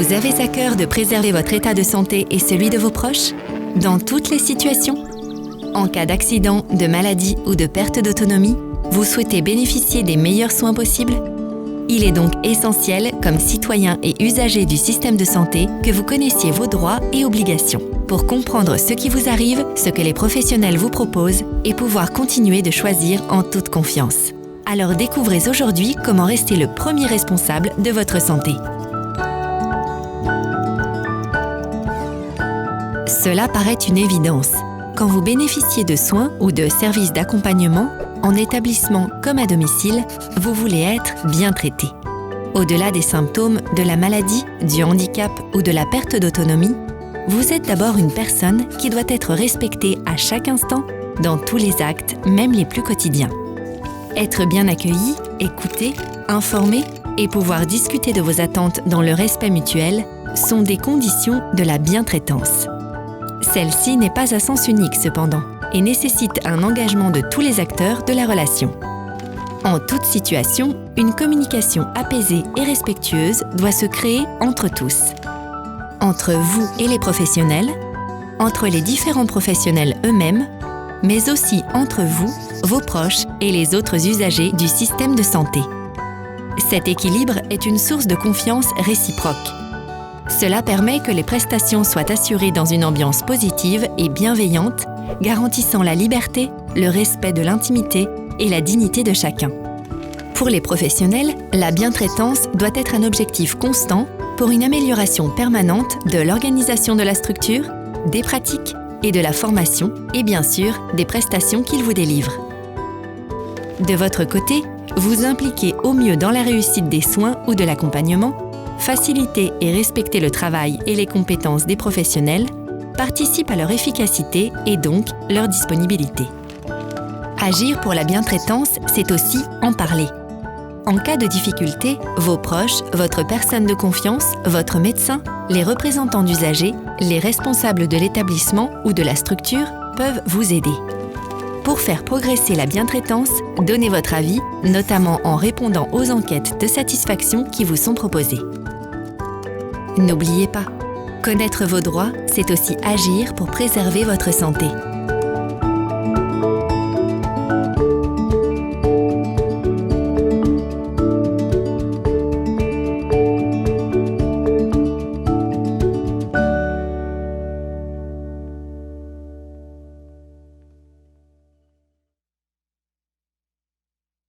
Vous avez à cœur de préserver votre état de santé et celui de vos proches, dans toutes les situations. En cas d'accident, de maladie ou de perte d'autonomie, vous souhaitez bénéficier des meilleurs soins possibles? Il est donc essentiel, comme citoyen et usager du système de santé, que vous connaissiez vos droits et obligations, pour comprendre ce qui vous arrive, ce que les professionnels vous proposent et pouvoir continuer de choisir en toute confiance. Alors découvrez aujourd'hui comment rester le premier responsable de votre santé. Cela paraît une évidence. Quand vous bénéficiez de soins ou de services d'accompagnement, en établissement comme à domicile, vous voulez être bien traité. Au-delà des symptômes de la maladie, du handicap ou de la perte d'autonomie, vous êtes d'abord une personne qui doit être respectée à chaque instant, dans tous les actes, même les plus quotidiens. Être bien accueilli, écouté, informé et pouvoir discuter de vos attentes dans le respect mutuel sont des conditions de la bientraitance. Celle-ci n'est pas à sens unique cependant et nécessite un engagement de tous les acteurs de la relation. En toute situation, une communication apaisée et respectueuse doit se créer entre tous. Entre vous et les professionnels, entre les différents professionnels eux-mêmes, mais aussi entre vous, vos proches et les autres usagers du système de santé. Cet équilibre est une source de confiance réciproque. Cela permet que les prestations soient assurées dans une ambiance positive et bienveillante, garantissant la liberté, le respect de l'intimité et la dignité de chacun. Pour les professionnels, la bientraitance doit être un objectif constant pour une amélioration permanente de l'organisation de la structure, des pratiques et de la formation et bien sûr des prestations qu'ils vous délivrent. De votre côté, vous impliquez au mieux dans la réussite des soins ou de l'accompagnement, faciliter et respecter le travail et les compétences des professionnels, participe à leur efficacité et donc leur disponibilité. Agir pour la bientraitance, c'est aussi en parler. En cas de difficulté, vos proches, votre personne de confiance, votre médecin, les représentants d'usagers, les responsables de l'établissement ou de la structure peuvent vous aider. Pour faire progresser la bientraitance, donnez votre avis, notamment en répondant aux enquêtes de satisfaction qui vous sont proposées. N'oubliez pas, connaître vos droits, c'est aussi agir pour préserver votre santé.